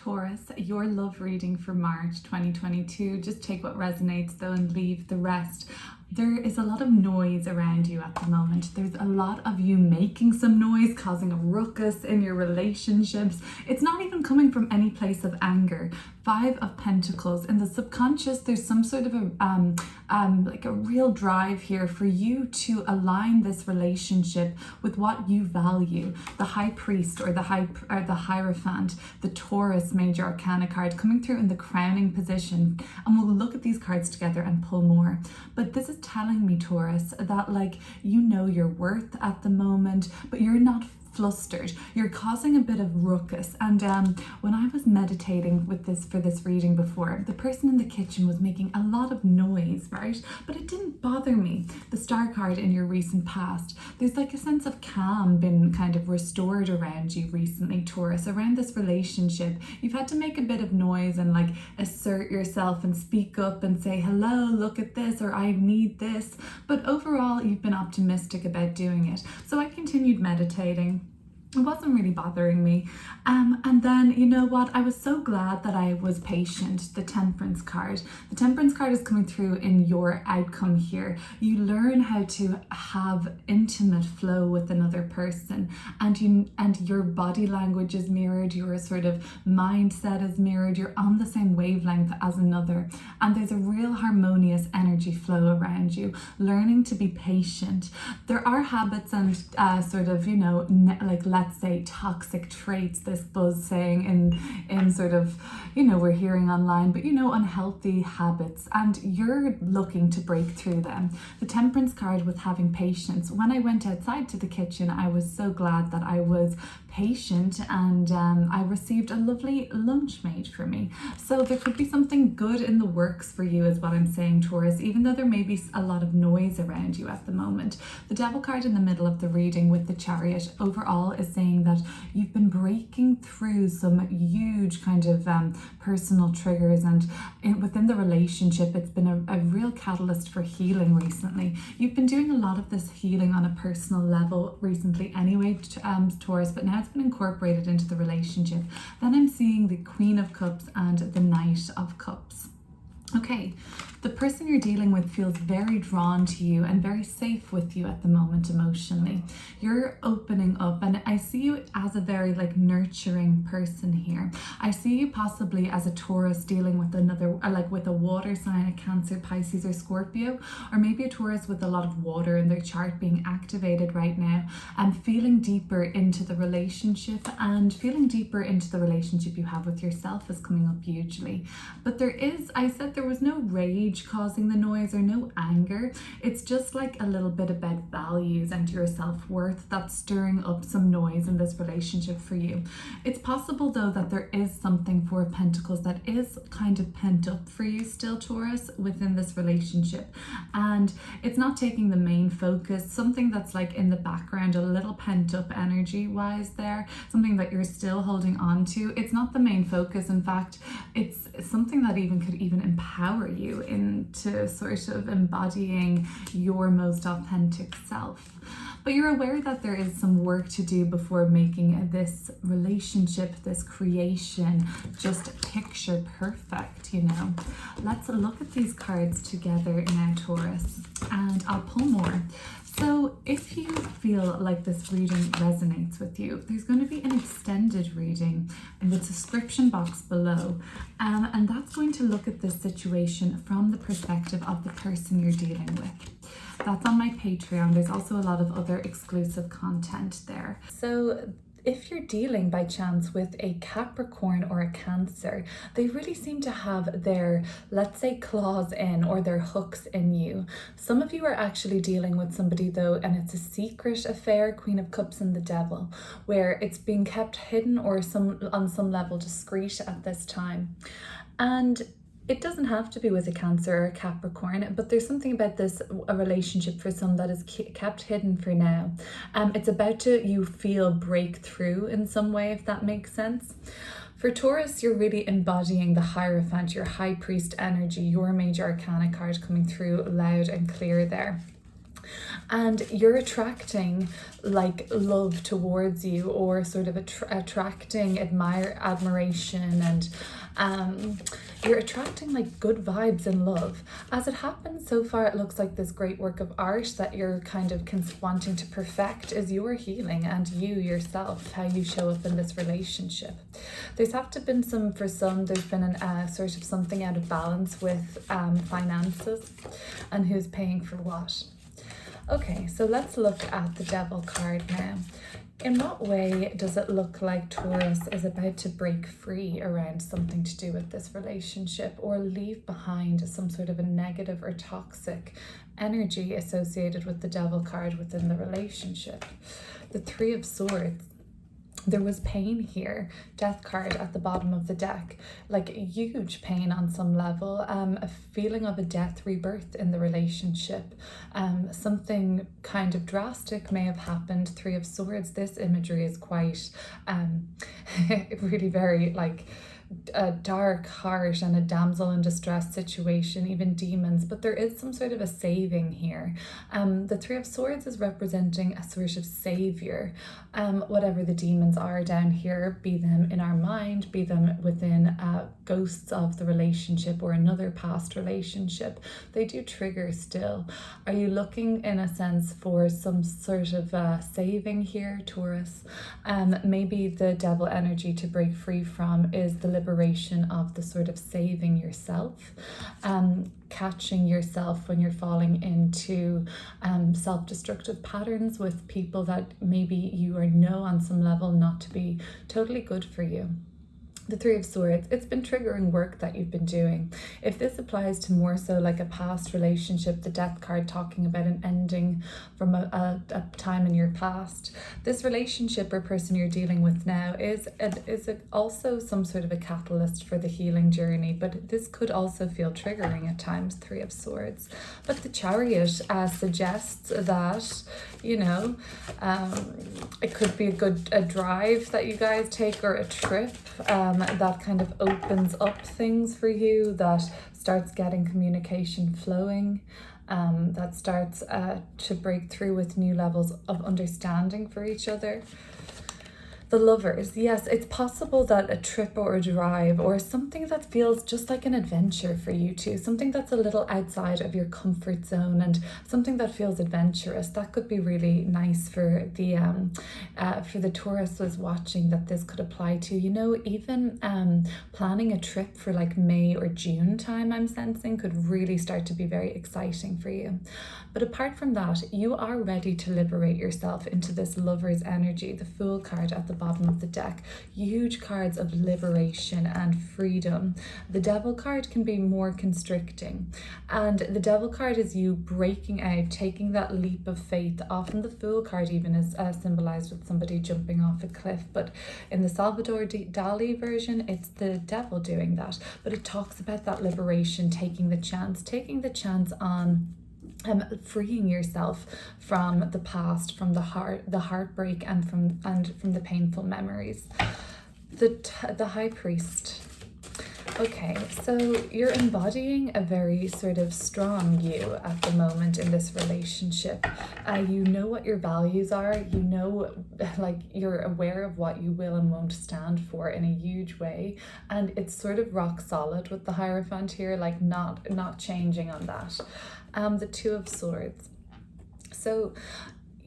Taurus, your love reading for March 2022. Just take what resonates though and leave the rest. There is a lot of noise around you at the moment. There's a lot of you making some noise, causing a ruckus in your relationships. It's not even coming from any place of anger. 5 of Pentacles. In the subconscious, there's some sort of a real drive here for you to align this relationship with what you value. The High Priest or the Hierophant, the Taurus major arcana card coming through in the crowning position. And we'll look at these cards together and pull more. But this is telling me, Taurus, that you know your worth at the moment, but you're not flustered. You're causing a bit of ruckus. And when I was meditating with this for this reading before, the person in the kitchen was making a lot of noise, right? But it didn't bother me. The Star card in your recent past, there's a sense of calm been kind of restored around you recently, Taurus, around this relationship. You've had to make a bit of noise and assert yourself and speak up and say, hello, look at this, or I need this. But overall, you've been optimistic about doing it. So I continued meditating. It wasn't really bothering me. And then, you know what? I was so glad that I was patient. The Temperance card. The Temperance card is coming through in your outcome here. You learn how to have intimate flow with another person, and your body language is mirrored, your sort of mindset is mirrored, you're on the same wavelength as another. And there's a real harmonious energy flow around you. Learning to be patient. There are habits and let's say toxic traits, this buzz saying in sort of, we're hearing online, but unhealthy habits, and you're looking to break through them. The Temperance card with having patience. When I went outside to the kitchen, I was so glad that I was patient, and I received a lovely lunch made for me. So there could be something good in the works for you is what I'm saying, Taurus, even though there may be a lot of noise around you at the moment. The Devil card in the middle of the reading with the Chariot overall is saying that you've been breaking through some huge kind of personal triggers, and within the relationship it's been a real catalyst for healing recently. You've been doing a lot of this healing on a personal level recently anyway, Taurus, but now it's been incorporated into the relationship. Then I'm seeing the Queen of Cups and the Knight of Cups. Okay, the person you're dealing with feels very drawn to you and very safe with you at the moment emotionally. You're opening up, and I see you as a very nurturing person here. I see you possibly as a Taurus dealing with another, with a water sign, a Cancer, Pisces, or Scorpio, or maybe a Taurus with a lot of water in their chart being activated right now, and feeling deeper into the relationship, and feeling deeper into the relationship you have with yourself is coming up hugely. But I said there was no rage causing the noise or no anger. It's just a little bit about values and your self-worth that's stirring up some noise in this relationship for you. It's possible though that there is something for Pentacles that is kind of pent up for you still, Taurus, within this relationship, and it's not taking the main focus. Something that's in the background, a little pent up energy wise there, something that you're still holding on to. It's not the main focus. In fact, it's something that could even empower you into sort of embodying your most authentic self. But you're aware that there is some work to do before making this relationship, this creation, just picture perfect, Let's look at these cards together now, Taurus, and I'll pull more. So if you feel like this reading resonates with you, there's going to be an extended reading in the description box below, and that's going to look at this situation from the perspective of the person you're dealing with. That's on my Patreon. There's also a lot of other exclusive content there. So if you're dealing by chance with a Capricorn or a Cancer, they really seem to have their, let's say, claws in, or their hooks in you. Some of you are actually dealing with somebody though, and it's a secret affair, Queen of Cups and the Devil, where it's being kept hidden or on some level discreet at this time. And it doesn't have to be with a Cancer or a Capricorn, but there's something about this, a relationship for some that is kept hidden for now. It's about to, you feel, break through in some way, if that makes sense. For Taurus, you're really embodying the Hierophant, your High Priest energy, your major arcana card coming through loud and clear there. and you're attracting like love towards you, or sort of attracting admiration, and you're attracting like good vibes and love. As it happens so far, it looks like this great work of art that you're kind of wanting to perfect is your healing and you yourself, how you show up in this relationship. There's been there's been an sort of something out of balance with finances and who's paying for what. Okay, so let's look at the Devil card now. In what way does it look like Taurus is about to break free around something to do with this relationship, or leave behind some sort of a negative or toxic energy associated with the Devil card within the relationship? The Three of Swords. There was pain here, Death card at the bottom of the deck, like huge pain on some level, a feeling of a death rebirth in the relationship. Something kind of drastic may have happened. Three of Swords, this imagery is quite really very like a dark heart and a damsel in distress situation, even demons, but there is some sort of a saving here. The Three of Swords is representing a sort of savior. Whatever the demons are down here, be them in our mind, be them within ghosts of the relationship or another past relationship, they do trigger still. Are you looking in a sense for some sort of saving here, Taurus? Maybe the Devil energy to break free from is the liberation of the sort of saving yourself, catching yourself when you're falling into self-destructive patterns with people that maybe you know on some level not to be totally good for you. The Three of Swords, it's been triggering work that you've been doing. If this applies to more so like a past relationship, the Death card talking about an ending from a time in your past, this relationship or person you're dealing with now is also some sort of a catalyst for the healing journey, but this could also feel triggering at times, Three of Swords. But the Chariot suggests that, you know, it could be a drive that you guys take, or a trip that kind of opens up things for you, that starts getting communication flowing, that starts to break through with new levels of understanding for each other. The Lovers, yes, it's possible that a trip or a drive or something that feels just like an adventure for you two, something that's a little outside of your comfort zone and something that feels adventurous, that could be really nice for the Taurus was watching, that this could apply to. You know, even planning a trip for like May or June time, I'm sensing, could really start to be very exciting for you. But apart from that, you are ready to liberate yourself into this Lover's energy. The Fool card at the bottom of the deck, huge cards of liberation and freedom. The Devil card can be more constricting, and the Devil card is you breaking out, taking that leap of faith. Often the Fool card even is symbolized with somebody jumping off a cliff, but in the Salvador Dali version, it's the Devil doing that. But it talks about that liberation, taking the chance on freeing yourself from the past, from the heartbreak, and from the painful memories. The High Priest. Okay, so you're embodying a very sort of strong you at the moment in this relationship. You know what your values are. You know, like, you're aware of what you will and won't stand for in a huge way, and it's sort of rock solid with the Hierophant here, like not changing on that. The Two of Swords. So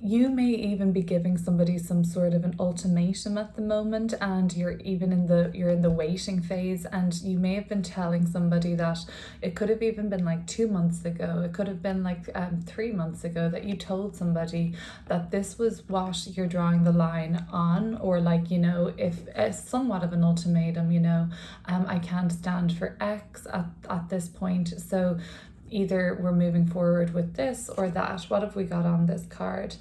you may even be giving somebody some sort of an ultimatum at the moment, and you're in the waiting phase, and you may have been telling somebody that it could have even been like 2 months ago, it could have been like 3 months ago, that you told somebody that this was what you're drawing the line on, or like, you know, if somewhat of an ultimatum, you know, I can't stand for X at this point, so either we're moving forward with this or that. What have we got on this card?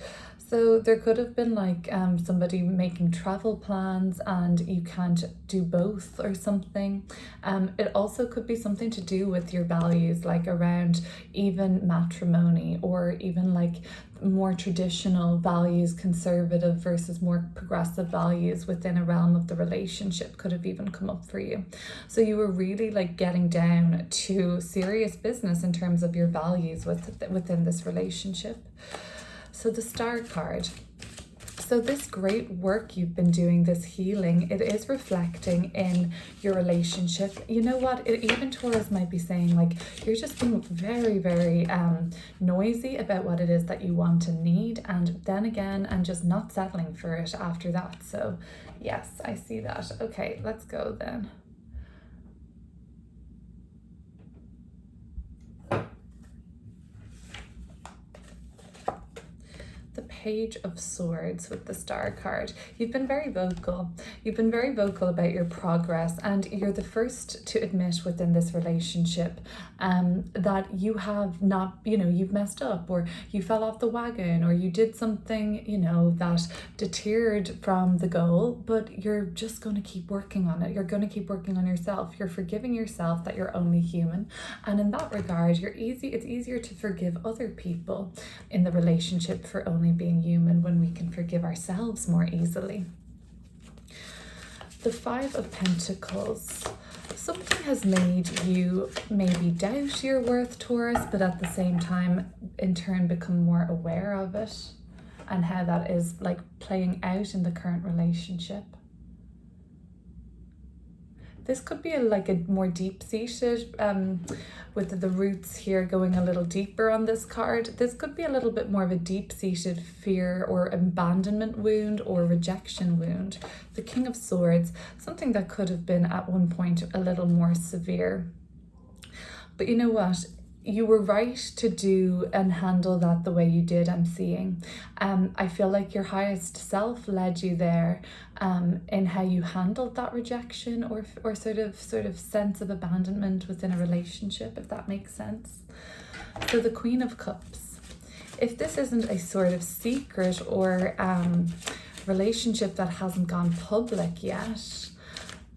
So there could have been like somebody making travel plans and you can't do both or something. It also could be something to do with your values, like around even matrimony, or even like more traditional values, conservative versus more progressive values within a realm of the relationship could have even come up for you. So you were really like getting down to serious business in terms of your values within this relationship. So the Star card. So this great work you've been doing, this healing, it is reflecting in your relationship. You know what? Even Taurus might be saying like, you're just being very, very noisy about what it is that you want and need. And then again, and just not settling for it after that. So yes, I see that. Okay, let's go then. Page of Swords with the Star card. You've been very vocal. You've been very vocal about your progress, and you're the first to admit within this relationship that you have not, you've messed up, or you fell off the wagon, or you did something, that deterred from the goal, but you're just going to keep working on it. You're going to keep working on yourself. You're forgiving yourself that you're only human. And in that regard, it's easier to forgive other people in the relationship for only being human when we can forgive ourselves more easily. The Five of Pentacles. Something has made you maybe doubt your worth, Taurus, but at the same time, in turn, become more aware of it and how that is like playing out in the current relationship. This could be a more deep-seated, with the roots here going a little deeper on this card. This could be a little bit more of a deep-seated fear or abandonment wound or rejection wound. The King of Swords, something that could have been at one point a little more severe. But you know what? You were right to do and handle that the way you did, I'm seeing. I feel like your highest self led you there in how you handled that rejection or sort of sense of abandonment within a relationship, if that makes sense. So the Queen of Cups. If this isn't a sort of secret or relationship that hasn't gone public yet,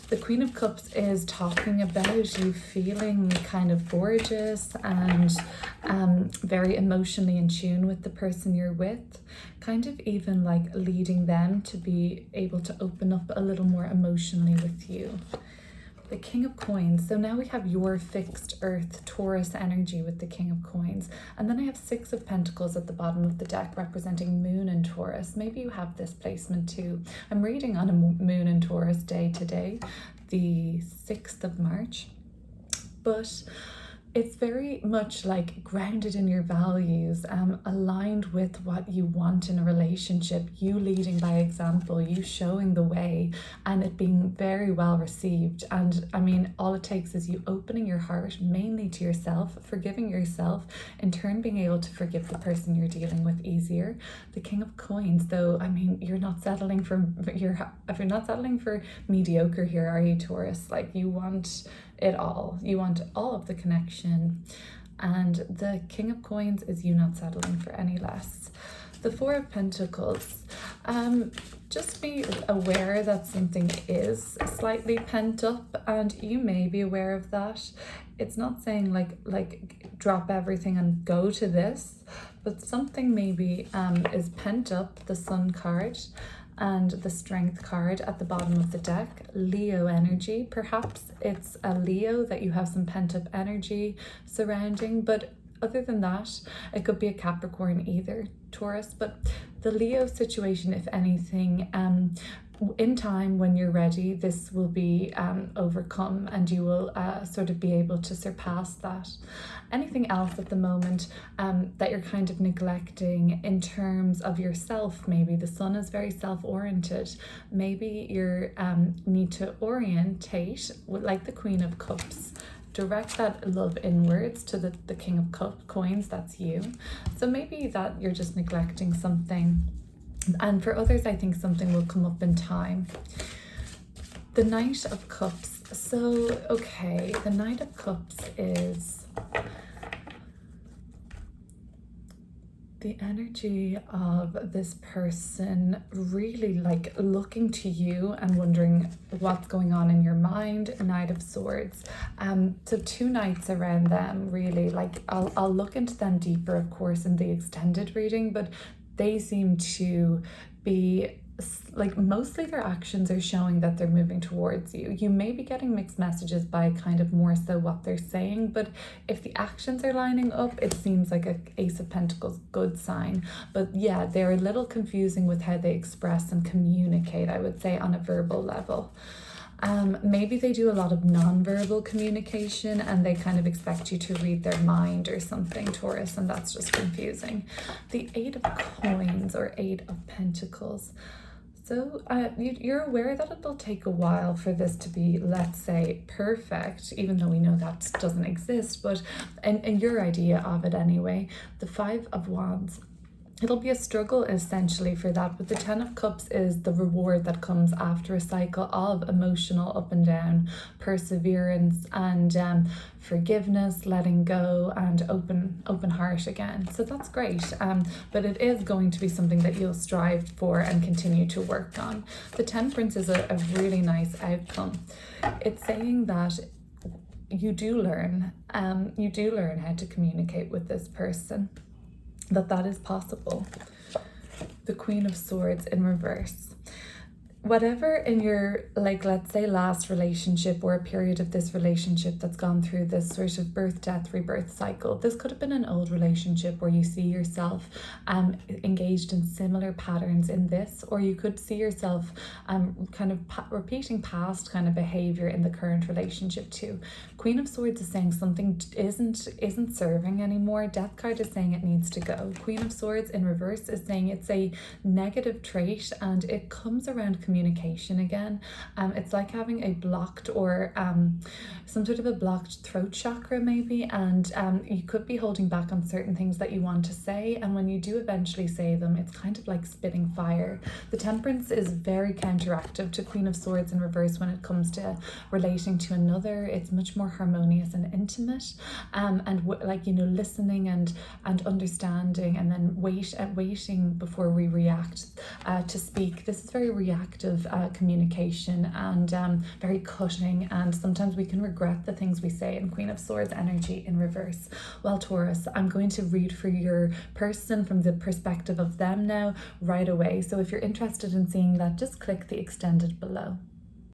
the Queen of Cups is talking about you feeling kind of gorgeous and very emotionally in tune with the person you're with, kind of even like leading them to be able to open up a little more emotionally with you. The King of Coins. So now we have your fixed earth Taurus energy with the King of Coins. And then I have Six of Pentacles at the bottom of the deck representing Moon and Taurus. Maybe you have this placement too. I'm reading on a Moon and Taurus day today, the 6th of March. But it's very much like grounded in your values, aligned with what you want in a relationship, you leading by example, you showing the way, and it being very well received. And I mean, all it takes is you opening your heart mainly to yourself, forgiving yourself, in turn being able to forgive the person you're dealing with easier. The King of Coins, though, I mean, you're not settling for mediocre here, are you, Taurus? Like, you want it all. You want all of the connection. And the King of Coins is you not settling for any less. The Four of Pentacles. Just be aware that something is slightly pent up, and you may be aware of that. It's not saying like drop everything and go to this, but something maybe is pent up. The Sun card and the Strength card at the bottom of the deck. Leo energy. Perhaps it's a Leo that you have some pent up energy surrounding, but other than that, it could be a Capricorn either, Taurus. But the Leo situation, if anything, in time, when you're ready, this will be overcome, and you will sort of be able to surpass that. Anything else at the moment that you're kind of neglecting in terms of yourself? Maybe the Sun is very self-oriented. Maybe you need to orientate, like the Queen of Cups. Direct that love inwards to the King of Coins, that's you. So maybe that you're just neglecting something. And for others, I think something will come up in time. The Knight of Cups. So, okay, the Knight of Cups is The energy of this person really like looking to you and wondering what's going on in your mind. Knight of Swords. So 2 knights around them, really. Like I'll look into them deeper, of course, in the extended reading, but they seem to be like, mostly their actions are showing that they're moving towards you. You may be getting mixed messages by kind of more so what they're saying, but if the actions are lining up, it seems like a Ace of Pentacles good sign. But yeah, they're a little confusing with how they express and communicate, I would say, on a verbal level. Maybe they do a lot of non-verbal communication and they kind of expect you to read their mind or something, Taurus, and that's just confusing. The 8 of Coins or 8 of Pentacles. So you're aware that it'll take a while for this to be, let's say, perfect, even though we know that doesn't exist, but in your idea of it anyway. The 5 of Wands. It'll be a struggle essentially for that, but the 10 of Cups is the reward that comes after a cycle of emotional up and down, perseverance and forgiveness, letting go, and open heart again. So that's great, but it is going to be something that you'll strive for and continue to work on. The Temperance is a really nice outcome. It's saying that you do learn how to communicate with this person, that is possible. The Queen of Swords in reverse. Whatever in your, like, let's say last relationship or a period of this relationship that's gone through this sort of birth, death, rebirth cycle, this could have been an old relationship where you see yourself engaged in similar patterns in this, or you could see yourself kind of repeating past kind of behavior in the current relationship too. Queen of Swords is saying something isn't serving anymore. Death card is saying it needs to go. Queen of Swords in reverse is saying it's a negative trait and it comes around communication again. It's like having a blocked or some sort of a blocked throat chakra maybe, and you could be holding back on certain things that you want to say, and when you do eventually say them, it's kind of like spitting fire. The Temperance is very counteractive to Queen of Swords in reverse when it comes to relating to another. It's much more harmonious and intimate, and like, you know, listening and understanding, and then waiting before we react to speak. This is very reactive communication and very cutting, and sometimes we can regret the things we say in Queen of Swords energy in reverse. Well, Taurus, I'm going to read for your person from the perspective of them now right away. So if you're interested in seeing that, just click the extended below.